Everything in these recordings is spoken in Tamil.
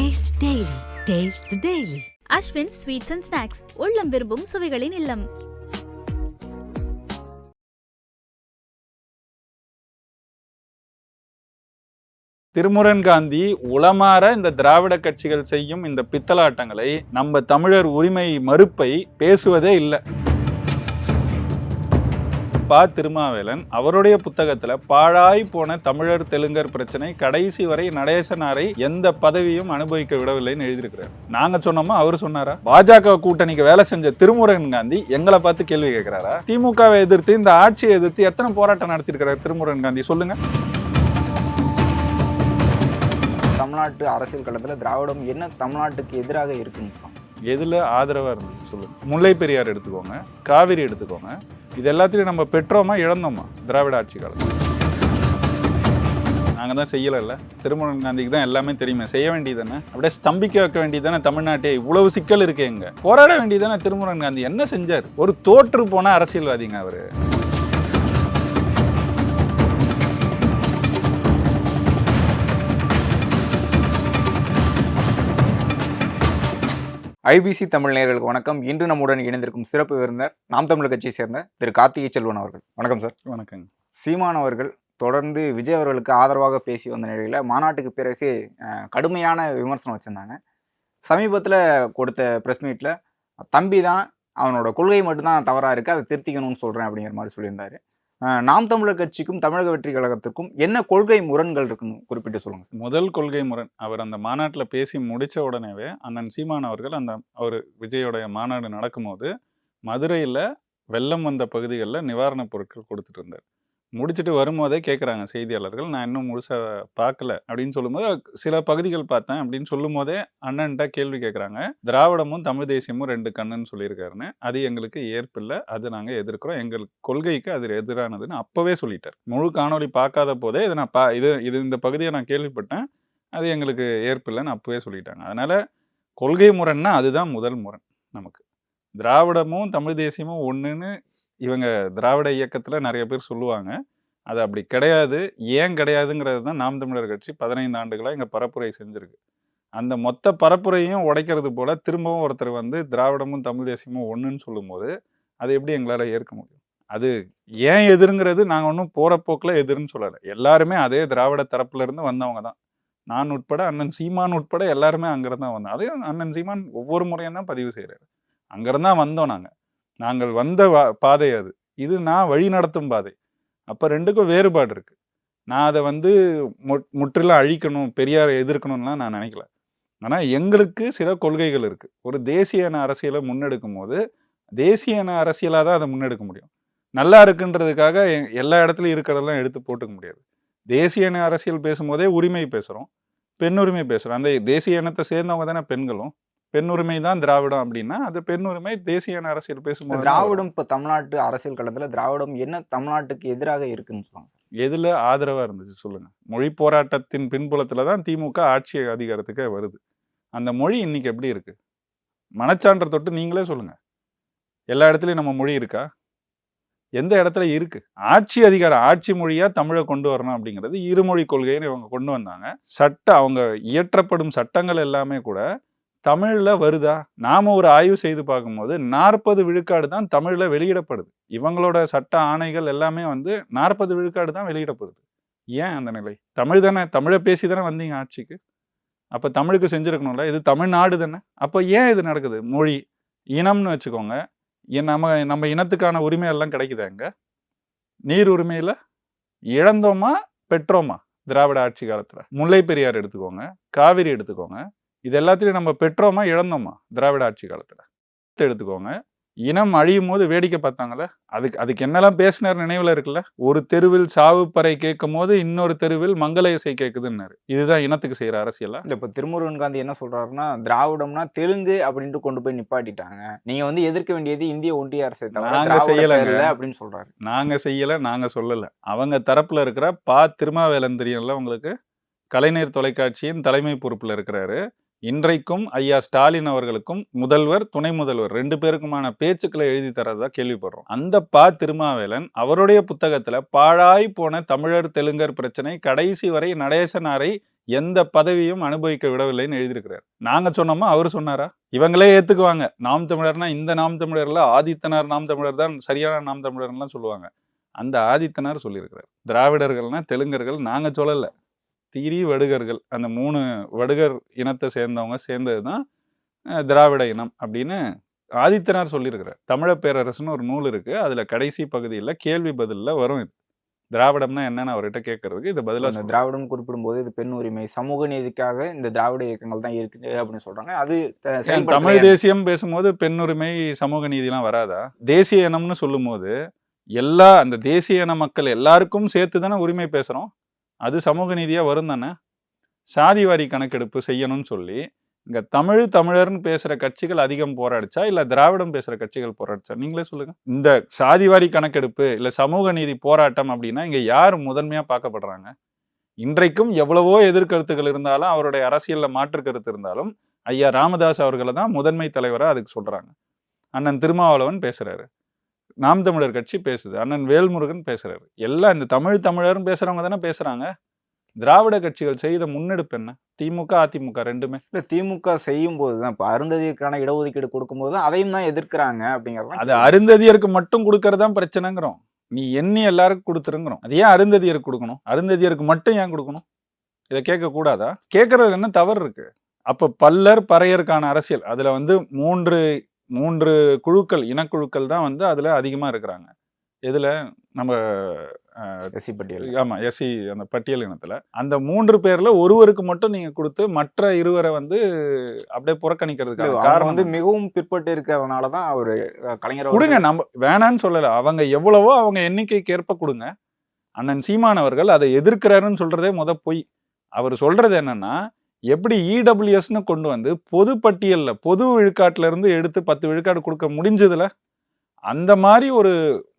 Taste Daily. Taste the Daily. Ashwin sweets and snacks, உள்ளம் விரும்பும் சுவைகளின் இல்லம். திருமுருகன் காந்தி உளமாற இந்த திராவிட கட்சிகள் செய்யும் இந்த பித்தலாட்டங்களை, நம்ம தமிழர் உரிமை மறுப்பை பேசுவதே இல்லை. பா. திருமாவேலன் அவருடைய புத்தகத்துல பாழாய் போன தமிழர் தெலுங்கர் பிரச்சனை கடைசி வரை நடேசனாரை எந்த பதவியும் அனுபவிக்க விடவில்லைன்னு எழுதியிருக்கிறார். நாங்க சொன்னோமா, அவர் சொன்னாரா? பாஜக கூட்டணிக்கு வேலை செஞ்ச திருமுருகன் காந்தி எங்களை பார்த்து கேள்வி கேட்கிறாரா? திமுகவை எதிர்த்து, இந்த ஆட்சியை எதிர்த்து எத்தனை போராட்டம் நடத்திருக்கிறார் திருமுருகன் காந்தி? சொல்லுங்க. தமிழ்நாட்டு அரசியல் களத்தில் திராவிடம் என்ன தமிழ்நாட்டுக்கு எதிராக இருக்குன்னு எதுல ஆதரவா இருந்துச்சு சொல்லுங்க. முல்லை பெரியார் எடுத்துக்கோங்க, காவிரி எடுத்துக்கோங்க. இது எல்லாத்தையும் நம்ம பெற்றோமா இழந்தோமா? திராவிட ஆட்சி காலத்தில் நாங்க தான் செய்யல. திருமுருகன் காந்திக்கு தான் எல்லாமே தெரியுமே. செய்ய வேண்டியதானே, அப்படியே ஸ்தம்பிக்க வைக்க வேண்டியதானே தமிழ்நாட்டே. இவ்வளவு சிக்கல் இருக்கு, எங்க போராட வேண்டியதானே. திருமுருகன் காந்தி என்ன செஞ்சார்? ஒரு தோற்று போன அரசியல்வாதிங்க அவரு. ஐபிசி தமிழ் நேயர்களுக்கு வணக்கம். இன்று நம்முடன் இணைந்திருக்கும் சிறப்பு விருந்தினர் நாம் தமிழர் கட்சியை சேர்ந்த திரு கார்த்திகை செல்வன் அவர்கள். வணக்கம் சார். வணக்கங்க. சீமான் அவர்கள் தொடர்ந்து விஜய் அவர்களுக்கு ஆதரவாக பேசி வந்த நிலையில் மாநாட்டுக்கு பிறகு கடுமையான விமர்சனம் வச்சுருந்தாங்க. சமீபத்தில் கொடுத்த ப்ரெஸ் மீட்டில் தம்பி தான், அவனோட கொள்கை மட்டும்தான் தவறாக இருக்குது, அதை திருத்திக்கணும்னு சொல்கிறேன் அப்படிங்கிற மாதிரி சொல்லியிருந்தாரு. நாம் தமிழர் கட்சிக்கும் தமிழக வெற்றி கழகத்திற்கும் என்ன கொள்கை முரண்கள் இருக்குன்னு குறிப்பிட்டு சொல்லுங்க. முதல் கொள்கை முரண், அவர் அந்த மாநாட்டில் பேசி முடிச்ச உடனேவே அண்ணன் சீமான் அவர்கள் அவர் விஜயோடைய மாநாடு நடக்கும்போது மதுரையில் வெள்ளம் வந்த பகுதிகளில் நிவாரணப் பொருட்கள் கொடுத்துட்டு இருந்தார். முடிச்சுட்டு வரும்போதே கேட்குறாங்க செய்தியாளர்கள், நான் இன்னும் முழுசாக பார்க்கல அப்படின்னு சொல்லும்போது, சில பகுதிகள் பார்த்தேன் அப்படின்னு சொல்லும் போதே அண்ணன்ட்ட கேள்வி கேட்குறாங்க. திராவிடமும் தமிழ் தேசியமும் ரெண்டு கண்ணுன்னு சொல்லியிருக்காருன்னு. அது எங்களுக்கு ஏற்பில்லை, அது நாங்கள் எதிர்க்கிறோம், எங்கள் கொள்கைக்கு அது எதிரானதுன்னு அப்போவே சொல்லிட்டார். முழு காணொலி பார்க்காத போதே இதை நான் இது இந்த பகுதியை நான் கேள்விப்பட்டேன், அது எங்களுக்கு ஏற்பில்லைன்னு அப்போவே சொல்லிட்டாங்க. அதனால் கொள்கை முரண்னா அதுதான் முதல் முரண். நமக்கு திராவிடமும் தமிழ் தேசியமும் ஒன்றுன்னு இவங்க திராவிட இயக்கத்தில் நிறைய பேர் சொல்லுவாங்க. அது அப்படி கிடையாது. ஏன் கிடையாதுங்கிறது தான் நாம் தமிழர் கட்சி 15 ஆண்டுகளாக இங்கே பரப்புரை செஞ்சுருக்கு. அந்த மொத்த பரப்புரையும் உடைக்கிறது போல் திரும்பவும் ஒருத்தர் திராவிடமும் தமிழ் தேசியமும் ஒன்றுன்னு சொல்லும்போது அது எப்படி எங்களால் ஏற்க முடியும்? அது ஏன் எதிருங்கிறது நாங்கள் ஒன்றும் போகிற போக்கில் எதிர்ன்னு சொல்லலை. எல்லாருமே அதே திராவிட தரப்புலேருந்து வந்தவங்க தான். நான் உட்பட, அண்ணன் சீமான் உட்பட எல்லாருமே அங்கேருந்து தான் வந்தோம். அதே அண்ணன் சீமான் ஒவ்வொரு முறையும் தான் பதிவு செய்கிறாரு. அங்கேருந்து தான் வந்தோம். நாங்கள் வந்த பாதை அது. இது நான் வழி நடத்தும் பாதை. அப்போ ரெண்டுக்கும் வேறுபாடு இருக்குது. நான் அதை முற்றிலும் அழிக்கணும், பெரியாரை எதிர்க்கணும்லாம் நான் நினைக்கல. ஆனால் எங்களுக்கு சில கொள்கைகள் இருக்குது. ஒரு தேசிய இன அரசியலை முன்னெடுக்கும் போது தேசிய இன அரசியலாக தான் அதை முன்னெடுக்க முடியும். நல்லா இருக்குன்றதுக்காக எல்லா இடத்துலையும் இருக்கிறதெல்லாம் எடுத்து போட்டுக்க முடியாது. தேசிய இன அரசியல் பேசும்போதே உரிமை பேசுகிறோம், பெண் உரிமை பேசுகிறோம். அந்த தேசிய இனத்தை சேர்ந்தவங்க தானே பெண்களும். பெண் உரிமை தான் திராவிடம் அப்படின்னா அது பெண் உரிமை. தேசிய அரசியல் பேசும்போது திராவிடம் இப்போ தமிழ்நாட்டு அரசியல் களத்தில் திராவிடம் என்ன தமிழ்நாட்டுக்கு எதிராக இருக்குன்னு சொல்லுவாங்க. எதுல ஆதரவா இருந்துச்சு சொல்லுங்க. மொழி போராட்டத்தின் பின்புலத்துல தான் திமுக ஆட்சி அதிகாரத்துக்கே வருது. அந்த மொழி இன்னைக்கு எப்படி இருக்கு? மனச்சான்ற தொட்டு நீங்களே சொல்லுங்க. எல்லா இடத்துலயும் நம்ம மொழி இருக்கா? எந்த இடத்துல இருக்கு? ஆட்சி அதிகாரம், ஆட்சி மொழியா தமிழை கொண்டு வரணும் அப்படிங்கிறது இருமொழி கொள்கைன்னு இவங்க கொண்டு வந்தாங்க. அவங்க இயற்றப்படும் சட்டங்கள் எல்லாமே கூட தமிழ்ல வருதா? நாம ஒரு ஆய்வு செய்து பார்க்கும்போது 40 விழுக்காடு தான் தமிழ்ல வெளியிடப்படுது. இவங்களோட சட்ட ஆணைகள் எல்லாமே 40 விழுக்காடு தான் வெளியிடப்படுது. ஏன் அந்த நிலை? தமிழ் தானே, தமிழை பேசி தானே வந்தீங்க ஆட்சிக்கு. அப்ப தமிழுக்கு செஞ்சிருக்கணும்ல. இது தமிழ்நாடு தானே. அப்ப ஏன் இது நடக்குது? மொழி இனம்னு வச்சுக்கோங்க. நம்ம இனத்துக்கான உரிமை எல்லாம் கிடைக்குதா? எங்க நீர் உரிமையில இழந்தோமா பெற்றோமா? திராவிட ஆட்சி காலத்துல முல்லை பெரியார் எடுத்துக்கோங்க, காவிரி எடுத்துக்கோங்க. இது எல்லாத்தையும் நம்ம பெற்றோமா இழந்தோமா? திராவிட ஆட்சி காலத்துல எடுத்துக்கோங்க. இனம் அழியும் போது வேடிக்கை பார்த்தாங்களே, அதுக்கு என்னெல்லாம் பேசினார் நினைவுல இருக்குல்ல? ஒரு தெருவில் சாவு பறை கேட்கும் போது இன்னொரு தெருவில் மங்கள இசை கேட்குதுன்னாரு. இதுதான் இனத்துக்கு செய்யற அரசியலா? இல்ல, இப்ப திருமுருகன் காந்தி என்ன சொல்றாருன்னா, திராவிடம்னா தெலுங்கு அப்படின்ட்டு கொண்டு போய் நிப்பாட்டிட்டாங்க. நீங்க எதிர்க்க வேண்டியது இந்திய ஒன்றிய அரசை நாங்க செய்யல அப்படின்னு சொல்றாரு. நாங்க செய்யல, நாங்க சொல்லல. அவங்க தரப்புல இருக்கிற பா. திருமாவேலன் தெரியும்ல உங்களுக்கு, கலைஞர் தொலைக்காட்சியின் தலைமை பொறுப்புல இருக்கிறாரு. இன்றைக்கும் ஐயா ஸ்டாலின் அவர்களுக்கும் முதல்வர், துணை முதல்வர் 2 பேருக்குமான பேச்சுக்களை எழுதி தரதா கேள்விப்படுறோம். அந்த பா. திருமாவேலன் அவருடைய புத்தகத்துல பாழாய் போன தமிழர் தெலுங்கர் பிரச்சனை கடைசி வரை நடேசனாரை எந்த பதவியும் அனுபவிக்க விடவில்லைன்னு எழுதியிருக்கிறார். நாங்க சொன்னோமா, அவர் சொன்னாரா? இவங்களே ஏத்துக்குவாங்க. நாம் தமிழர்னா இந்த நாம் தமிழர்ல ஆதித்தனார் நாம் தமிழர் தான் சரியான நாம் தமிழர்லாம் சொல்லுவாங்க. அந்த ஆதித்தனார் சொல்லியிருக்கிறார். திராவிடர்கள்னா தெலுங்கர்கள் நாங்க சொல்லல, திரி வடுகர்கள், அந்த 3 வடுகர் இனத்தை சேர்ந்தவங்க சேர்ந்தது தான் திராவிட இனம் அப்படின்னு ஆதித்தனார் சொல்லியிருக்கிறார். தமிழப் பேரரசுன்னு ஒரு நூல் இருக்கு. அதுல கடைசி பகுதியில் கேள்வி பதில்ல வரும் இது. திராவிடம்னா என்னன்னு அவர்கிட்ட கேட்கறதுக்கு இது பதிலாக திராவிடம் குறிப்பிடும்போது இது பெண் உரிமை சமூக நீதிக்காக இந்த திராவிட இயக்கங்கள் தான் இருக்கு அப்படின்னு சொல்றாங்க. அது தமிழ் தேசியம் பேசும்போது பெண் உரிமை சமூக நீதிலாம் வராதா? தேசிய இனம்னு சொல்லும் போது எல்லா அந்த தேசிய இன மக்கள் எல்லாருக்கும் சேர்த்து தானே உரிமை பேசுறோம். அது சமூக நீதியா வரும் தானே. சாதிவாரி கணக்கெடுப்பு செய்யணும்னு சொல்லி இங்க தமிழர்னு பேசுற கட்சிகள் அதிகம் போராடிச்சா இல்ல திராவிடம் பேசுற கட்சிகள் போராடிச்சா? நீங்களே சொல்லுங்க. இந்த சாதிவாரி கணக்கெடுப்பு இல்ல சமூக நீதி போராட்டம் அப்படின்னா இங்க யார் முதன்மையா பார்க்கப்படுறாங்க? இன்றைக்கும் எவ்வளவோ எதிர்கருத்துகள் இருந்தாலும், அவருடைய அரசியல்ல மாற்று கருத்து இருந்தாலும், ஐயா ராமதாஸ் அவர்களை தான் முதன்மை தலைவரா அதுக்கு சொல்றாங்க. அண்ணன் திருமாவளவன் பேசுறாரு, நாம் தமிழர் கட்சி பேசுது, அண்ணன் வேல்முருகன் பேசுறாரு. எல்லாம் இந்த தமிழர்னு பேசுறவங்க தானே பேசுறாங்க. திராவிட கட்சிகள் செய்த முன்னெடுப்பு என்ன? திமுக அதிமுக ரெண்டுமே இல்லை, திமுக செய்யும் போதுதான் இப்போ அருந்ததியருக்கான இடஒதுக்கீடு கொடுக்கும்போது அதையும் தான் எதிர்க்கிறாங்க அப்படிங்கிறது. அது அருந்ததியருக்கு மட்டும் கொடுக்கறதான் பிரச்சனைங்கிறோம். நீ எண்ணி எல்லாருக்கும் கொடுத்துருங்கிறோம். அது ஏன் அருந்ததியருக்கு கொடுக்கணும்? அருந்ததியருக்கு மட்டும் ஏன் கொடுக்கணும்? இதை கேட்க கூடாதா? கேட்கறது என்ன தவறு இருக்கு? அப்ப பல்லர் பறையருக்கான அரசியல் அதுல வந்து மூன்று குழுக்கள், இனக்குழுக்கள் தான் வந்து அதுல அதிகமா இருக்கிறாங்க. எதுல? நம்ம எஸ்சி பட்டியல். ஆமா, எஸ்சி அந்த பட்டியல் இனத்துல அந்த 3 பேர்ல ஒருவருக்கு மட்டும் நீங்க கொடுத்து மற்ற 2 வந்து அப்படியே புறக்கணிக்கிறதுக்கு காரணம் வந்து மிகவும் பிற்பட்டு இருக்கிறதுனாலதான் அவரு கலைஞர் கொடுங்க. நம்ம வேணான்னு சொல்லல, அவங்க எவ்வளவோ அவங்க எண்ணிக்கைக்கு ஏற்ப கொடுங்க. அண்ணன் சீமான் அவர்கள் அதை எதிர்க்கிறாருன்னு சொல்றதே பொய். அவர் சொல்றது என்னன்னா, எப்படி இடபிள்யூஎஸ்ன்னு கொண்டு வந்து பொது பட்டியல்ல பொது விழுக்காட்டுல இருந்து எடுத்து 10 விழுக்காடு கொடுக்க முடிஞ்சதுல அந்த மாதிரி ஒரு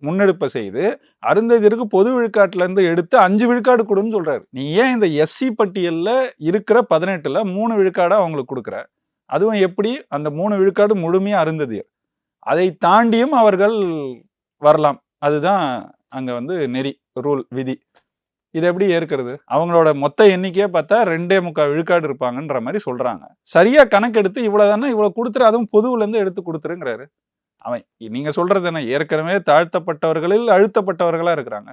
முன்னெடுப்பை செய்து அருந்ததியருக்கு பொது விழுக்காட்டுல இருந்து எடுத்து 5 விழுக்காடு கொடுன்னு சொல்றாரு. நீ ஏன் இந்த எஸ்சி பட்டியல்ல இருக்கிற 18ல 3 விழுக்காடா அவங்களுக்கு கொடுக்குற? அதுவும் எப்படி? அந்த 3 விழுக்காடு முழுமையா அருந்ததியர், அதை தாண்டியும் அவர்கள் வரலாம். அதுதான் அங்க வந்து நெறி, ரூல், விதி. இது எப்படி ஏற்கிறது? அவங்களோட மொத்த எண்ணிக்கையே பார்த்தா 2.25 விழுக்காடு இருப்பாங்கன்ற மாதிரி சொல்றாங்க. சரியா கணக்கெடுத்து இவ்வளவுதானே, இவ்வளவு கொடுத்துரு, அதுவும் பொதுவுல இருந்து எடுத்து கொடுத்துருங்கிறாரு. அவன் நீங்க சொல்றது என்ன? ஏற்கனவே தாழ்த்தப்பட்டவர்களில் அழுத்தப்பட்டவர்களா இருக்கிறாங்க.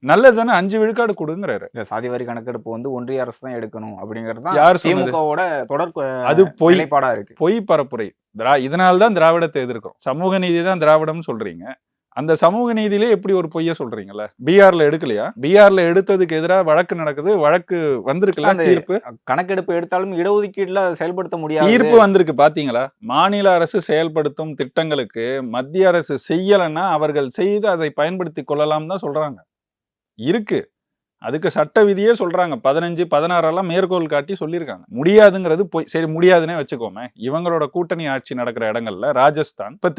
நல்லது தானே, 5 விழுக்காடு கொடுங்கிறாரு. சாதிவாரி கணக்கெடுப்பு வந்து ஒன்றிய அரசு தான் எடுக்கணும் அப்படிங்கிறது யார் திமுகவோட தொடர். அது பொய்ப்பாடா இருக்கு, பொய் பரப்புரை. இதனால்தான் திராவிடத்தை எதிர்க்கும். சமூக நீதி தான் திராவிடம் சொல்றீங்க. அந்த சமூக நீதியிலே எப்படி ஒரு பொய்ய சொல்றீங்கல்ல? பீகார்ல எடுக்கலையா? பீகார்ல எடுத்ததுக்கு எதிராக வழக்கு நடக்குது, வழக்கு வந்திருக்குல்ல, தீர்ப்பு. கணக்கெடுப்பு எடுத்தாலும் இடஒதுக்கீடுல செயல்படுத்த முடியாது, தீர்ப்பு வந்திருக்கு பாத்தீங்களா? மாநில அரசு செயல்படுத்தும் திட்டங்களுக்கு மத்திய அரசு செய்யலைன்னா அவர்கள் செய்து அதை பயன்படுத்தி கொள்ளலாம் தான் சொல்றாங்க. இருக்கு, அதுக்கு சட்ட விதியே சொல்றாங்க. 15, 16 மேற்கோள் காட்டி சொல்லியிருக்காங்க. முடியாதுங்கிறது போய். சரி, முடியாதுன்னே வச்சுக்கோமே. இவங்களோட கூட்டணி ஆட்சி நடக்கிற இடங்கள்ல ராஜஸ்தான், இப்ப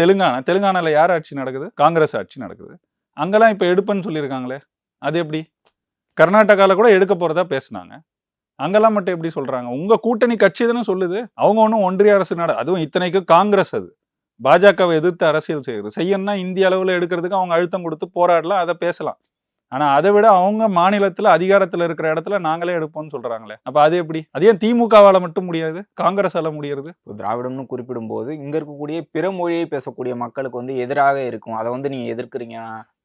தெலுங்கானால யார் ஆட்சி நடக்குது? காங்கிரஸ் ஆட்சி நடக்குது. அங்கெல்லாம் இப்ப எடுப்புன்னு சொல்லியிருக்காங்களே, அது எப்படி? கர்நாடகால கூட எடுக்க போறதா பேசினாங்க. அங்கெல்லாம் மட்டும் எப்படி சொல்றாங்க? உங்க கூட்டணி கட்சி தானே சொல்லுது. அவங்க ஒன்றும் ஒன்றிய அரசு அதுவும் இத்தனைக்கு காங்கிரஸ் அது பாஜகவை எதிர்த்து அரசியல் செய்யணும்னா இந்திய அளவுல எடுக்கிறதுக்கு அவங்க அழுத்தம் கொடுத்து போராடலாம், அதை பேசலாம். ஆனா அதை விட அவங்க மாநிலத்துல அதிகாரத்துல இருக்கிற இடத்துல நாங்களே எடுப்போம்னு சொல்றாங்களே, அப்ப அது எப்படி? அதே திமுகவால மட்டும் முடியாது, காங்கிரஸால முடியாது? திராவிடம்னு குறிப்பிடும் போது இங்க இருக்கக்கூடிய பிற மொழியை பேசக்கூடிய மக்களுக்கு வந்து எதிராக இருக்கும். அதை வந்து நீங்க எதிர்க்கிறீங்க.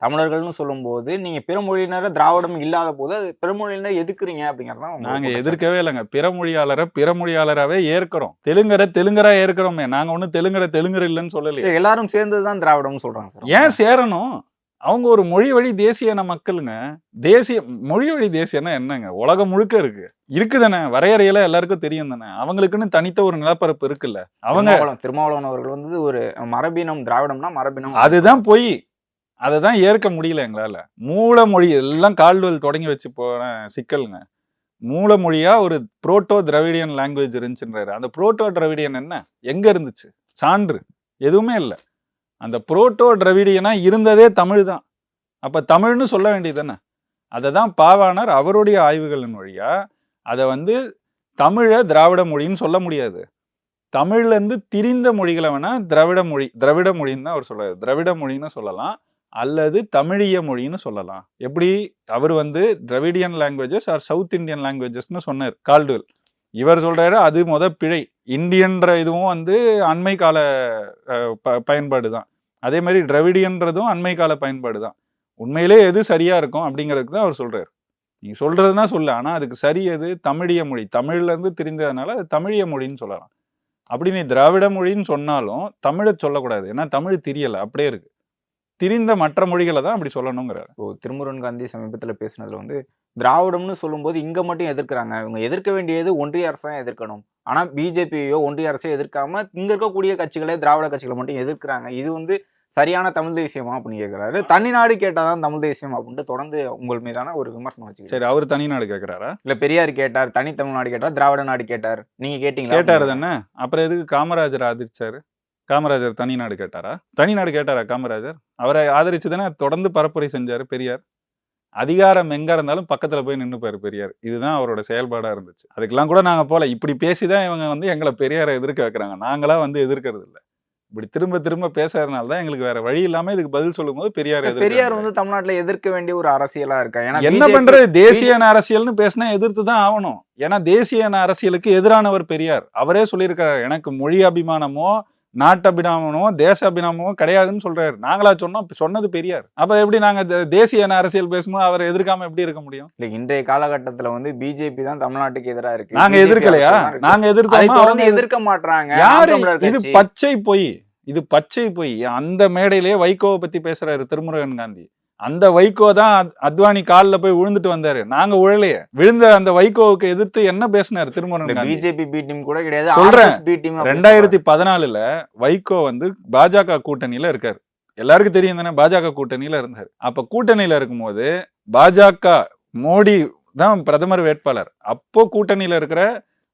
தமிழர்கள்னு சொல்லும் போது நீங்க பிற மொழியினர திராவிடம் இல்லாத போது அது பிற மொழியினர் எதிர்க்கிறீங்க அப்படிங்கறதான். நாங்க எதிர்க்கவே இல்லைங்க. பிற மொழியாளராகவே ஏற்கிறோம். தெலுங்கரா ஏற்கிறோமே. நாங்க ஒன்னும் தெலுங்கர் இல்லைன்னு சொல்லலையே. எல்லாரும் சேர்ந்துதான் திராவிடம்னு சொல்றாங்க. ஏன் சேரணும்? அவங்க ஒரு மொழி வழி தேசிய மக்களுங்க. மொழி வழி தேசியம்னா என்னங்க? உலகம் முழுக்க இருக்குதானே, வரையறையில எல்லாருக்கும் தெரியும் தானே. அவங்களுக்குன்னு தனித்த ஒரு நிலப்பரப்பு இருக்குல்ல. அவங்க திருமாவளவன் அவர்கள் வந்து ஒரு மரபினம், திராவிடம்னா மரபினம், அதுதான் போய் அதைதான் ஏற்க முடியல எங்களால. மூல மொழி எல்லாம் கால்வெல் தொடங்கி வச்சு போன சிக்கலுங்க. மூல மொழியா ஒரு புரோட்டோ திராவிடியன் லாங்குவேஜ் இருந்துச்சுன்றாரு. அந்த புரோட்டோ திராவிடியன் என்ன எங்க இருந்துச்சு? சான்று எதுவுமே இல்லை. அந்த புரோட்டோ திராவிடியனா இருந்ததே தமிழ் தான். அப்ப தமிழ்னு சொல்ல வேண்டியது தானே. அதை தான் பாவாணர் அவருடைய ஆய்வுகளின் வழியா அதை வந்து தமிழை திராவிட மொழின்னு சொல்ல முடியாது. தமிழ்ல இருந்து திரிந்த மொழிகளை வேணா திராவிட மொழின்னு தான் அவர் சொல்றாரு. திராவிட மொழின்னு சொல்லலாம். அல்லது தமிழிய மொழின்னு சொல்லலாம். எப்படி அவர் வந்து Dravidian languages are south Indian லாங்குவேஜஸ்ன்னு சொன்னார் கால்டுவெல். இவர் சொல்றாரு அது பிழை. இந்தியன்ற இதுவும் வந்து அண்மை கால பயன்பாடு தான். அதே மாதிரி திராவிடியன்றதும் அண்மை கால பயன்பாடு தான். உண்மையிலே எது சரியா இருக்கும் அப்படிங்கிறதுக்கு தான் அவர் சொல்றாரு. நீங்க சொல்றதுன்னா சொல்ல, ஆனா அதுக்கு சரி எது? தமிழிய மொழி. தமிழ்ல இருந்து தெரிந்ததுனால அது தமிழிய மொழின்னு சொல்லலாம். அப்படி நீ திராவிட மொழின்னு சொன்னாலும் தமிழை சொல்லக்கூடாது. ஏன்னா தமிழ் தெரியல, அப்படியே இருக்கு. திரிந்த மற்ற மொழிகளை தான் அப்படி சொல்லணுங்கிறாரு. இப்போ திருமுருகன் காந்தி சமீபத்தில் பேசினதுல வந்து திராவிடம்னு சொல்லும்போது இங்க மட்டும் எதிர்க்கிறாங்க. இவங்க எதிர்க்க வேண்டியது ஒன்றிய அரசு தான் எதிர்க்கணும். ஆனா பிஜேபியோ ஒன்றிய அரசையோ எதிர்க்காம இங்க இருக்கக்கூடிய கட்சிகளே திராவிட கட்சிகளை மட்டும் எதிர்க்கிறாங்க. இது வந்து சரியான தமிழ் தேசியமா அப்படின்னு கேட்கிறாரு. தனிநாடு கேட்டாதான் தமிழ் தேசியம் அப்படின்ட்டு தொடர்ந்து உங்கள் மீதான ஒரு விமர்சனம் வச்சு. சரி, அவர் தனிநாடு கேட்கிறாரா? இல்ல பெரியார் கேட்டார், தனி தமிழ்நாடு கேட்டார், திராவிட நாடு கேட்டார். நீங்க கேட்டீங்களா? கேட்டாரு தானே. அப்புறம் எதுக்கு காமராஜர் ஆதரிச்சாரு? காமராஜர் தனிநாடு கேட்டாரா? தனிநாடு கேட்டாரா காமராஜர்? அவரை ஆதரிச்சு தானே தொடர்ந்து பரப்புரை செஞ்சாரு பெரியார். அதிகாரம் எங்க இருந்தாலும் பக்கத்துல போய் நின்னுப்பாரு பெரியார். இதுதான் அவரோட செயல்பாடா இருந்துச்சு. அதுக்கெல்லாம் கூட நாங்க போல. இப்படி பேசிதான் இவங்க வந்து எங்களை பெரியாரை எதிர்க்க வைக்கிறாங்க. நாங்களா வந்து எதிர்க்கிறது இல்லை. இப்படி திரும்ப திரும்ப பேசுறதுனால தான் எங்களுக்கு வேற வழி இல்லாம இதுக்கு பதில் சொல்லும் போது பெரியார் வந்து தமிழ்நாட்டுல எதிர்க்க வேண்டிய ஒரு அரசியலா இருக்கா? ஏன்னா என்ன பண்றது? தேசிய அரசியல்னு பேசினா எதிர்த்து தான் ஆகணும். ஏன்னா தேசிய அரசியலுக்கு எதிரானவர் பெரியார். அவரே சொல்லியிருக்காரு, எனக்கு மொழி அபிமானமோ நாட்டு அபிமானமோ தேச அபிமானமோ கிடையாதுன்னு சொல்றாரு. நாங்களா சொன்னது பெரியார். அப்ப எப்படி நாங்க தேசிய அரசியல் பேசும்போது அவரை எதிர்க்காம எப்படி இருக்க முடியும்? இல்ல, இன்றைய காலகட்டத்துல வந்து பிஜேபி தான் தமிழ்நாட்டுக்கு எதிராக இருக்கு. நாங்க எதிர்க்கலையா? நாங்க எதிர்க்க மாட்டாங்க. யாரு? இது பச்சை பொய். இது பச்சை பொய். அந்த மேடையிலேயே வைகோவை பத்தி பேசுறாரு திருமுருகன் காந்தி. அந்த வைகோ தான் அத்வானி காலில் போய் விழுந்துட்டு வந்தாரு. நாங்க உழலையே. விழுந்த அந்த வைகோவுக்கு எதிர்த்து என்ன பேசினாரு Thirumurugan Gandhi? BJP B team கூட கிடையாது. சொல்றேன், 2014 வைகோ வந்து பாஜக கூட்டணியில இருக்காரு. எல்லாருக்கும் தெரியும் தானே, பாஜக கூட்டணியில இருந்தாரு. அப்ப கூட்டணியில இருக்கும்போது பாஜக மோடி தான் பிரதமர் வேட்பாளர். அப்போ கூட்டணியில இருக்கிற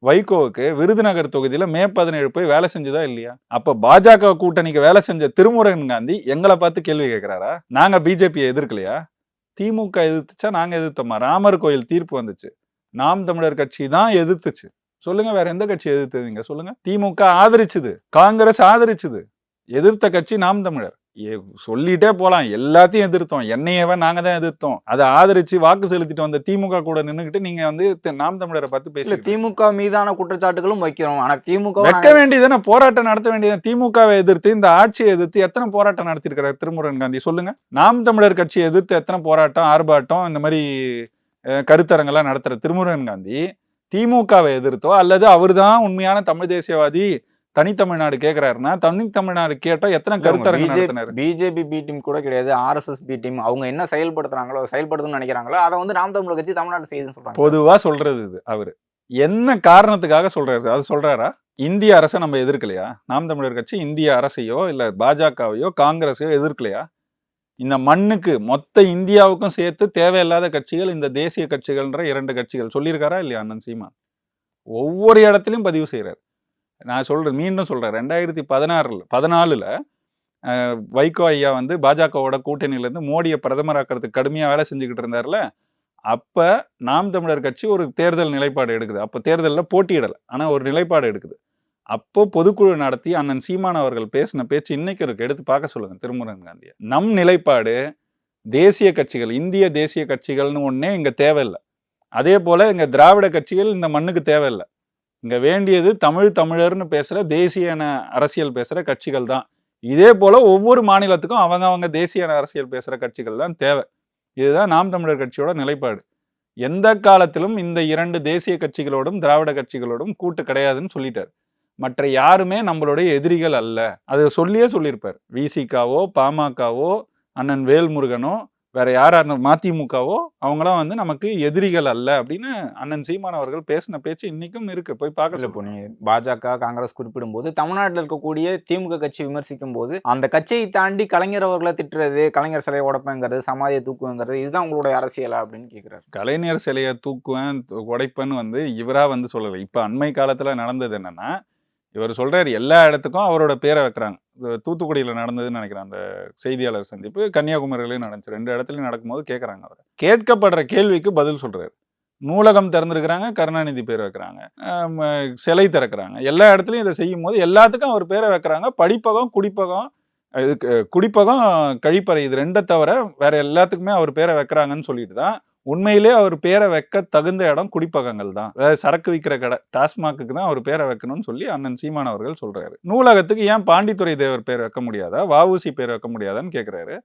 வைகோவுக்கு விருதுநகர் தொகுதியில மே 17 போய் வேலை செஞ்சுதா இல்லையா? அப்ப பாஜக கூட்டணிக்கு வேலை செஞ்ச திருமுருகன் காந்தி எங்களை பார்த்து கேள்வி கேட்கிறாரா? நாங்க பிஜேபியை எதிர்க்கலையா? திமுக எதிர்த்துச்சா? நாங்க எதிர்த்தோமா? ராமர் கோயில் தீர்ப்பு வந்துச்சு, நாம் தமிழர் கட்சி தான் எதிர்த்துச்சு. சொல்லுங்க, வேற எந்த கட்சி எதிர்த்ததுங்க சொல்லுங்க? திமுக ஆதரிச்சுது, காங்கிரஸ் ஆதரிச்சுது. எதிர்த்த கட்சி நாம் தமிழர். சொல்லிட்டே போலாம். எல்லாத்தையும் எதிர்த்தோம். என்னையவே நாங்க தான் எதிர்த்தோம். அதை ஆதரிச்சு வாக்கு செலுத்திட்டு வந்த திமுக கூட நின்னுகிட்டு நீங்க வந்து நாம் தமிழரை பார்த்து பேசல. திமுக மீதான குற்றச்சாட்டுகளும் வைக்கிறோம். ஆனா திமுக வைக்க வேண்டியதானே, போராட்டம் நடத்த வேண்டியது. திமுகவை எதிர்த்து, இந்த ஆட்சியை எதிர்த்து எத்தனை போராட்டம் நடத்திருக்கிறார் திருமுருகன் காந்தி சொல்லுங்க? நாம் தமிழர் கட்சியை எதிர்த்து எத்தனை போராட்டம், ஆர்ப்பாட்டம், இந்த மாதிரி கருத்தரங்கெல்லாம் நடத்துற திருமுருகன் காந்தி திமுகவை எதிர்த்தோ அல்லது அவர் தான் உண்மையான தமிழ் தேசியவாதி தனித்தமிழ்நாடு கேட்கிறாருன்னா தனித்தமிழ்நாடு கேட்டா எத்தனை கருத்தரங்க? பிஜேபி பி டீம் கூட கிடையாது, ஆர்எஸ்எஸ் பி டீம். அவங்க என்ன செயல்படுத்தணும்னு நினைக்கிறாங்களோ அதை வந்து நாம் தமிழர் கட்சி தமிழ்நாடு செய்யுதுன்னு சொல்றாங்க. பொதுவா சொல்றது இது. அவரு என்ன காரணத்துக்காக சொல்றாரு? அது சொல்றாரா? இந்திய அரசை நம்ம எதிர்க்கலையா? நாம் தமிழர் கட்சி இந்திய அரசையோ இல்ல பாஜகவையோ காங்கிரஸையோ எதிர்க்கலையா? இந்த மண்ணுக்கு மொத்த இந்தியாவுக்கும் சேர்த்து தேவையில்லாத கட்சிகள் இந்த தேசிய கட்சிகள்ன்ற 2 கட்சிகள் சொல்லியிருக்காரா இல்லையா அண்ணன் சீமான்? ஒவ்வொரு இடத்துலையும் பதிவு செய்யறாரு. நான் சொல்றேன், மீண்டும் சொல்றேன், 2014 வைகோ ஐயா வந்து பாஜகவோட கூட்டணியில இருந்து மோடியை பிரதமராக்கிறதுக்கு கடுமையா வேலை செஞ்சுக்கிட்டு இருந்தாருல. அப்ப நாம் தமிழர் கட்சி ஒரு தேர்தல் நிலைப்பாடு எடுக்குது. அப்ப தேர்தலில் போட்டியிடலை, ஆனா ஒரு நிலைப்பாடு எடுக்குது. அப்போ பொதுக்குழு நடத்தி அண்ணன் சீமான் அவர்கள் பேசின பேச்சு இன்னைக்கு இருக்கு. எடுத்து பார்க்க சொல்லுங்க திருமுருகன் காந்தியை. நம் நிலைப்பாடு தேசிய கட்சிகள், இந்திய தேசிய கட்சிகள்னு ஒன்னே இங்க தேவையில்லை. அதே போல இங்க திராவிட கட்சிகள் இந்த மண்ணுக்கு தேவையில்லை. இங்க வேண்டியது தமிழர்னு பேசுற தேசிய அரசியல் பேசுற கட்சிகள் தான். இதே போல ஒவ்வொரு மாநிலத்துக்கும் அவங்க தேசிய அரசியல் பேசுற கட்சிகள் தான் தேவை. இதுதான் நாம் தமிழர் கட்சியோட நிலைப்பாடு. எந்த காலத்திலும் இந்த 2 தேசிய கட்சிகளோடும் திராவிட கட்சிகளோடும் கூட்டு கிடையாதுன்னு சொல்லிட்டார். மற்ற யாருமே நம்மளுடைய எதிரிகள் அல்ல. அதை சொல்லியிருப்பார். விசிகாவோ பாமகவோ அண்ணன் வேல்முருகனோ வேற யாரா மதிமுகவோ அவங்களாம் வந்து நமக்கு எதிரிகள் அல்ல அப்படின்னு அண்ணன் சீமான் அவர்கள் பேசின பேச்சு இன்னைக்கும் இருக்கு. போய் பார்க்கல. இப்போ நீங்க பாஜக காங்கிரஸ் குறிப்பிடும் போது தமிழ்நாட்டில் இருக்கக்கூடிய திமுக கட்சி விமர்சிக்கும் போது அந்த கட்சியை தாண்டி கலைஞர் அவர்களை திட்டுறது, கலைஞர் சிலையை உடைப்பேங்கிறது, சமாதியை தூக்குவேங்கிறது, இதுதான் உங்களுடைய அரசியலா அப்படின்னு கேட்கிறாரு. கலைஞர் சிலையை தூக்குவேன் உடைப்பேன்னு வந்து இவரா வந்து சொல்லலை. இப்ப அண்மை காலத்துல நடந்தது என்னன்னா, இவர் சொல்றாரு எல்லா இடத்துக்கும் அவரோட பேரை வைக்கிறாங்க. தூத்துக்குடியில நடந்ததுன்னு நினைக்கிறேன் அந்த செய்தியாளர் சந்திப்பு. கன்னியாகுமரியிலையும் நடந்துச்சு. 2 இடத்துலையும் நடக்கும்போது கேட்கறாங்க. அவர் கேட்கப்படுற கேள்விக்கு பதில் சொல்றாரு. நூலகம் திறந்துருக்கிறாங்க, கருணாநிதி பேர் வைக்கிறாங்க, சிலை திறக்கிறாங்க. எல்லா இடத்துலையும் இதை செய்யும் போது எல்லாத்துக்கும் அவர் பேரை வைக்கிறாங்க. படிப்பகம் குடிப்பகம் இதுக்கு குடிப்பகம், கழிப்பறை இது 2 தவிர வேற எல்லாத்துக்குமே அவர் பேரை வைக்கிறாங்கன்னு சொல்லிட்டு தான் உண்மையிலே அவர் பேரை வைக்க தகுந்த இடம் குடிப்பகங்கள் தான். அதாவது சரக்கு விற்கிற கடை டாஸ்மாக்கு தான் அவர் பேரை வைக்கணும்னு சொல்லி அண்ணன் சீமான் அவர்கள் சொல்றாரு. நூலகத்துக்கு ஏன் பாண்டித்துரை தேவர் பேர் வைக்க முடியாதா, வஉசி பேர் வைக்க முடியாதான்னு கேட்கிறாரு.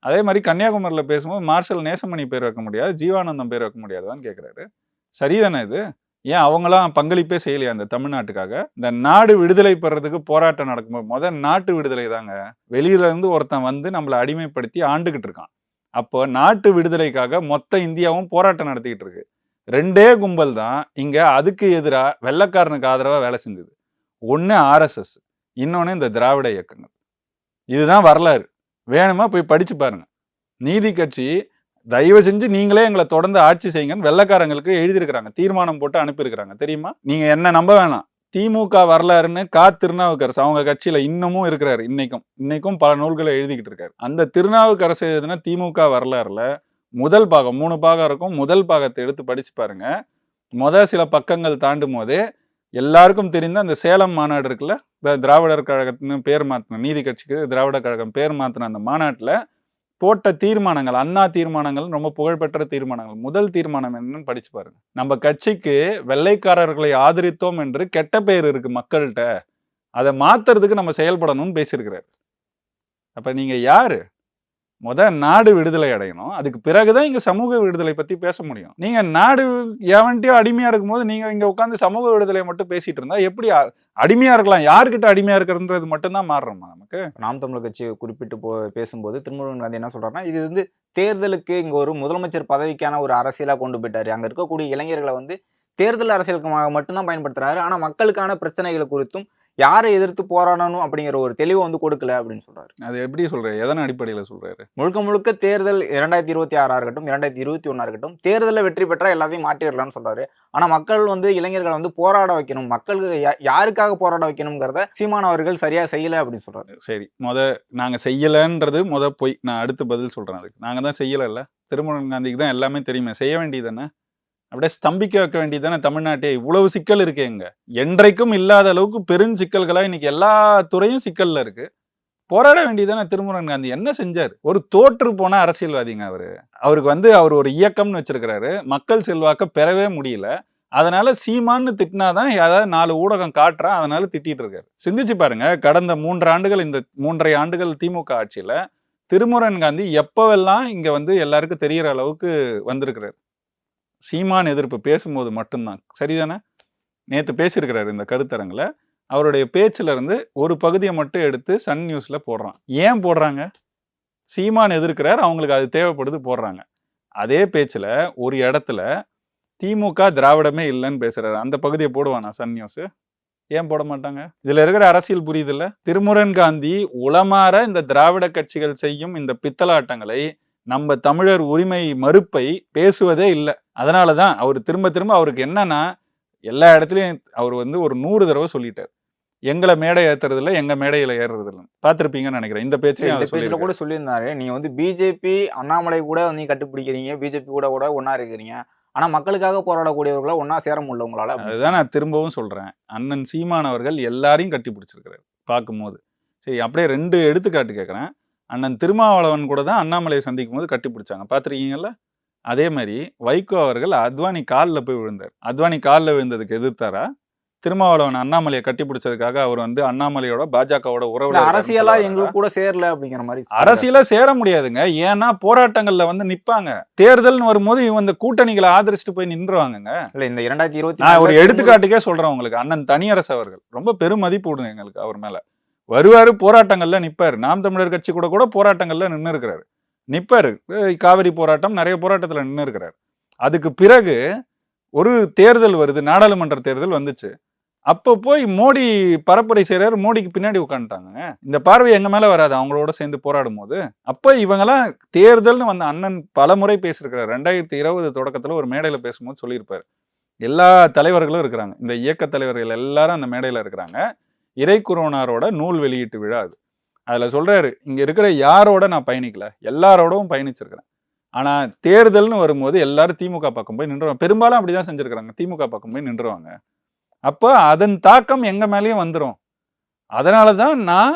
அதே மாதிரி கன்னியாகுமரியில் பேசும்போது மார்ஷல் நேசமணி பேர் வைக்க முடியாது, ஜீவானந்தம் பேர் வைக்க முடியாதான்னு கேட்கிறாரு. சரிதானே இது? ஏன் அவங்களாம் பங்களிப்பே செய்யலையா அந்த தமிழ்நாட்டுக்காக? இந்த நாடு விடுதலை பெறதுக்கு போராட்டம் நடக்கும்போது நாட்டு விடுதலை தாங்க. வெளியில இருந்து ஒருத்தன் வந்து நம்மளை அடிமைப்படுத்தி ஆண்டுகிட்டு இருக்கான். அப்போ நாட்டு விடுதலைக்காக மொத்த இந்தியாவும் போராட்டம் நடத்திக்கிட்டு இருக்கு. 2 கும்பல் தான் இங்க அதுக்கு எதிராக வெள்ளைக்காரனுக்கு ஆதரவா வேலை செஞ்சது. ஒன்னு RSS, இன்னொன்னு இந்த திராவிட இயக்கங்கள். இதுதான் வரலாறு. வேணுமா போய் படிச்சு பாருங்க. நீதி கட்சி தயவு செஞ்சு நீங்களே எங்களை தொடர்ந்து ஆட்சி செய்யுங்கன்னு வெள்ளைக்காரங்களுக்கு எழுதியிருக்கிறாங்க, தீர்மானம் போட்டு அனுப்பியிருக்கிறாங்க. தெரியுமா? நீங்க என்ன நம்ப வேணாம். திமுக வரலாறுன்னு திருநாவுக்கரசு அவங்க கட்சியில இன்னமும் இருக்கிறாரு. இன்னைக்கும் பல நூல்களை எழுதிக்கிட்டு இருக்காரு. அந்த திருநாவுக்கரசு எழுதின திமுக வரலாறுல முதல் பாகம் 3 பாகம் இருக்கும். முதல் பாகத்தை எடுத்து படிச்சு பாருங்க. சில பக்கங்கள் தாண்டும் போதே எல்லாருக்கும் தெரிந்த அந்த சேலம் மாநாடு இருக்குல்ல, திராவிடர் கழகத்தின்னு பேர் மாத்தின, நீதி கட்சிக்கு திராவிட கழகம் பேர் மாத்தின அந்த மாநாட்டுல போட்ட தீர்மானங்கள், அண்ணா தீர்மானங்கள் ரொம்ப புகழ்பெற்ற தீர்மானங்கள். முதல் தீர்மானம் என்னன்னு படிச்சு பாருங்க. நம்ம கட்சிக்கு வெள்ளைக்காரர்களை ஆதரித்தோம் என்று கெட்ட பெயர் இருக்கு மக்கள்கிட்ட, அதை மாத்துறதுக்கு நம்ம செயல்படணும்னு பேசியிருக்கிறாரு. அப்ப நீங்க யாரு? நாடு விடுதலை அடையணும், அதுக்கு பிறகுதான் இங்க சமூக விடுதலை பத்தி பேச முடியும். நீங்க நாடு எவன்ட்டியோ அடிமையா இருக்கும் போது நீங்க இங்க உட்காந்து சமூக விடுதலையை மட்டும் பேசிட்டு இருந்தா எப்படி அடிமையா இருக்கலாம்? யாருக்கிட்ட அடிமையா இருக்கிறது மட்டும்தான் மாறுறோமா நமக்கு? நாம் தமிழர் கட்சி குறிப்பிட்டு பேசும்போது திருமுருகன் காந்தி என்ன சொல்றாருன்னா, இது வந்து தேர்தலுக்கு இங்க ஒரு முதலமைச்சர் பதவிக்கான ஒரு அரசியலா கொண்டு போயிட்டாரு. அங்க இருக்கக்கூடிய இளைஞர்களை வந்து தேர்தல் அரசியலுக்கு மட்டும்தான் பயன்படுத்துறாரு. ஆனா மக்களுக்கான பிரச்சனைகளை குறித்தும் யாரை எதிர்த்து போராடணும் அப்படிங்கிற ஒரு தெளிவை வந்து கொடுக்கல அப்படின்னு சொல்றாரு. அது எப்படி சொல்றாரு? எதன் அடிப்படையில சொல்றாரு? முழுக்க தேர்தல் 2026 இருக்கட்டும் 2021 இருக்கட்டும், தேர்தலில் வெற்றி பெற்றா எல்லாத்தையும் மாற்றிடலாம்னு சொல்றாரு. ஆனா மக்கள் வந்து இளைஞர்களை வந்து போராட வைக்கணும், மக்களுக்கு யாருக்காக போராட வைக்கணுங்கிறத சீமான் அவர்கள் சரியா செய்யல அப்படின்னு சொல்றாரு. சரி, நாங்க செய்யலன்றது போய் நான் அடுத்து பதில் சொல்றேன். அதுக்கு நாங்க தான் செய்யல. திருமுருகன் காந்திக்கு தான் எல்லாமே தெரியுமே, செய்ய வேண்டியதுதானே? அப்படியே ஸ்தம்பிக்க வைக்க வேண்டியதானே தமிழ்நாட்டே? இவ்வளவு சிக்கல் இருக்கேங்க, என்றைக்கும் இல்லாத அளவுக்கு பெருஞ்சிக்கல்களா இன்னைக்கு எல்லா துறையும் சிக்கல்ல இருக்கு. போராட வேண்டியதானே திருமுருகன் காந்தி. என்ன செஞ்சாரு? ஒரு தோற்று போன அரசியல்வாதிங்க அவருக்கு வந்து அவர் ஒரு இயக்கம்னு வச்சிருக்கிறாரு, மக்கள் செல்வாக்க பெறவே முடியல. அதனால சீமான்னு திட்டினாதான் ஏதாவது 4 ஊடகம் காட்டுறா, அதனால திட்டிட்டு இருக்காரு. சிந்திச்சு பாருங்க, கடந்த 3 ஆண்டுகள், இந்த 3.5 ஆண்டுகள் திமுக ஆட்சியில திருமுருகன் காந்தி எப்பவெல்லாம் இங்க வந்து எல்லாருக்கும் தெரியற அளவுக்கு வந்திருக்கிறாரு. சீமான் எதிர்ப்பு பேசும்போது மட்டும்தான். சரிதானே? நேற்று பேசியிருக்கிறாரு இந்த கருத்தரங்கில். அவருடைய பேச்சுல இருந்து ஒரு பகுதியை மட்டும் எடுத்து சன் நியூஸ்ல போடுறான். ஏன் போடுறாங்க? சீமான் எதிர்க்கிறார், அவங்களுக்கு அது தேவைப்படுது, போடுறாங்க. அதே பேச்சுல ஒரு இடத்துல திமுக திராவிடமே இல்லைன்னு பேசுறாரு, அந்த பகுதியை போடுவானா சன் நியூஸ்? ஏன் போட மாட்டாங்க? இதுல இருக்கிற அரசியல் புரியுது இல்ல? திருமுருகன் காந்தி உளமாற இந்த திராவிட கட்சிகள் செய்யும் இந்த பித்தலாட்டங்களை, நம்ம தமிழர் உரிமை மறுப்பை பேசுவதே இல்லை. அதனாலதான் அவர் திரும்ப அவருக்கு என்னன்னா, எல்லா இடத்துலயும் அவர் வந்து ஒரு 100 தடவை சொல்லிட்டார், எங்களை மேடை ஏத்துறது இல்லை, எங்க மேடையில ஏறுறது இல்லை. பார்த்திருப்பீங்கன்னு நினைக்கிறேன். இந்த பேச்சுல கூட சொல்லியிருந்தாரு, நீங்க வந்து பிஜேபி அண்ணாமலை கூட நீங்க கட்டுப்பிடிக்கிறீங்க, பிஜேபி கூட ஒன்னா இருக்கிறீங்க, ஆனா மக்களுக்காக போராடக்கூடியவர்களை ஒன்னா சேர முடியல உங்களால. அதுதான் நான் திரும்பவும் சொல்றேன், அண்ணன் சீமான் அவர்கள் எல்லாரையும் கட்டி பிடிச்சிருக்கிறாரு பார்க்கும்போது. சரி, அப்படியே 2 எடுத்துக்காட்டு கேட்கறேன். அண்ணன் திருமாவளவன் கூட தான் அண்ணாமலையை சந்திக்கும் போது கட்டி பிடிச்சாங்க, பார்த்துருக்கீங்கல்ல? அதே மாதிரி வைகோ அவர்கள் அத்வானி காலில் போய் விழுந்தார். அத்வானி காலில் விழுந்ததுக்கு எதிர்த்தாரா? திருமாவளவன் அண்ணாமலையை கட்டி பிடிச்சதுக்காக அவர் வந்து அண்ணாமலையோட பாஜகவோட உறவு அரசியலா எங்களுக்கு கூட சேரல அப்படிங்கிற மாதிரி. அரசியலா சேர முடியாதுங்க, ஏன்னா போராட்டங்கள்ல வந்து நிப்பாங்க. தேர்தல்னு வரும்போது இவங்க கூட்டணிகளை ஆதரிச்சுட்டு போய் நின்றுவாங்க. இல்ல, இந்த 2020 நான் ஒரு எடுத்துக்காட்டுக்கே சொல்றேன் உங்களுக்கு. அண்ணன் தனியரசு அவர்கள் ரொம்ப பெரும் மதிப்பு விடுங்க எங்களுக்கு. அவர் மேல வருவாரு, போராட்டங்கள்ல நிப்பாரு. நாம் தமிழர் கட்சி கூட போராட்டங்கள்ல நின்று இருக்கிறாரு, நிப்பாரு. காவிரி போராட்டம், நிறைய போராட்டத்துல நின்று இருக்கிறாரு. அதுக்கு பிறகு ஒரு தேர்தல் வருது, நாடாளுமன்ற தேர்தல் வந்துச்சு. அப்போ போய் மோடி பரப்புரை செய்யறாரு, மோடிக்கு பின்னாடி உட்காந்துட்டாங்க. இந்த பார்வை எங்க மேல வராது அவங்களோட சேர்ந்து போராடும் போது. அப்ப இவங்கெல்லாம் தேர்தல்னு வந்த அண்ணன் பல முறை பேசியிருக்கிறார். 2020 தொடக்கத்துல ஒரு மேடையில பேசும்போது சொல்லியிருப்பாரு, எல்லா தலைவர்களும் இருக்கிறாங்க, இந்த இயக்க தலைவர்கள் எல்லாரும் அந்த மேடையில இருக்கிறாங்க. இறைக்குறவனாரோட நூல் வெளியீட்டு விழா அது. அதுல சொல்றாரு, இங்க இருக்கிற யாரோட நான் பயணிக்கல, எல்லாரோடவும் பயணிச்சிருக்கிறேன். ஆனா தேர்தல்னு வரும்போது எல்லாரும் திமுக பக்கம் போய் நின்றுவாங்க. பெரும்பாலும் அப்படிதான் செஞ்சிருக்கிறாங்க, திமுக பக்கம் போய் நின்றுவாங்க. அப்போ அதன் தாக்கம் எங்க மேலேயும் வந்துடும். அதனாலதான் நான்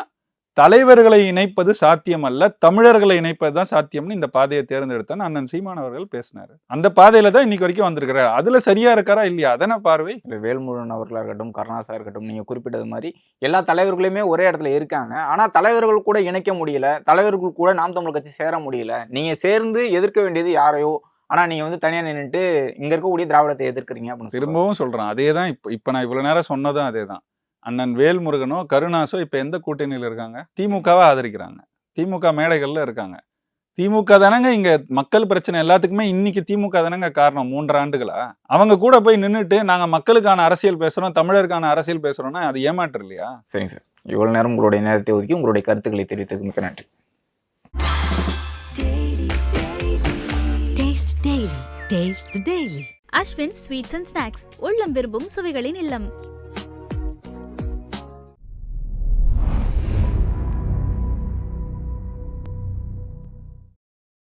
தலைவர்களை இணைப்பது சாத்தியம் அல்ல, தமிழர்களை இணைப்பது தான் சாத்தியம்னு இந்த பாதையை தேர்ந்தெடுத்தான்னு அண்ணன் சீமான் அவர்கள் பேசினாரு. அந்த பாதையில தான் இன்னைக்கு வரைக்கும் வந்திருக்கிறாரு. அதுல சரியா இருக்காரா இல்லையா, அதான பார்வை. வேல்முருகன் அவர்களா இருக்கட்டும், கருணாசா இருக்கட்டும், நீங்க குறிப்பிட்டது மாதிரி எல்லா தலைவர்களுமே ஒரே இடத்துல இருக்காங்க. ஆனா தலைவர்கள் கூட இணைக்க முடியல, தலைவர்கள் கூட நாம் தமிழர் கட்சி சேர முடியல. நீங்க சேர்ந்து எதிர்க்க வேண்டியது யாரையோ, ஆனா நீங்க வந்து தனியா நின்றுட்டு இங்க இருக்கக்கூடிய திராவிடத்தை எதிர்க்கிறீங்க அப்படின்னு திரும்பவும் சொல்றேன். அதே தான் இப்ப நான் இவ்வளவு நேரம் சொன்னதும் அதே தான். அண்ணன் வேல்முருகனோ கருணாசோ இப்ப எந்த கூட்டணியில் இருக்காங்க? திமுகவை ஆதரிக்கிறாங்க, திமுக மேடைகள்ல இருக்காங்க. திமுக தானங்க இங்க மக்கள் பிரச்சனை எல்லாத்துக்குமே இன்னைக்கு திமுக தானங்க காரணம். 3 ஆண்டுகளா அவங்க கூட போய் நின்றுட்டு நாங்க மக்களுக்கான அரசியல் பேசுறோம், தமிழருக்கான அரசியல் பேசுறோம்னா அது ஏமாற்று இல்லையா? சரிங்க சார், இவ்வளவு நேரம் உங்களுடைய நேரத்தை ஒதுக்கி உங்களுடைய கருத்துக்களை தெரிவித்ததுக்கு மிக்க நன்றி. Taste the Daily. Taste the Daily. Ashwin sweets and snacks, உள்ளம் விரும்பும் சுவைகளின் இல்லம்.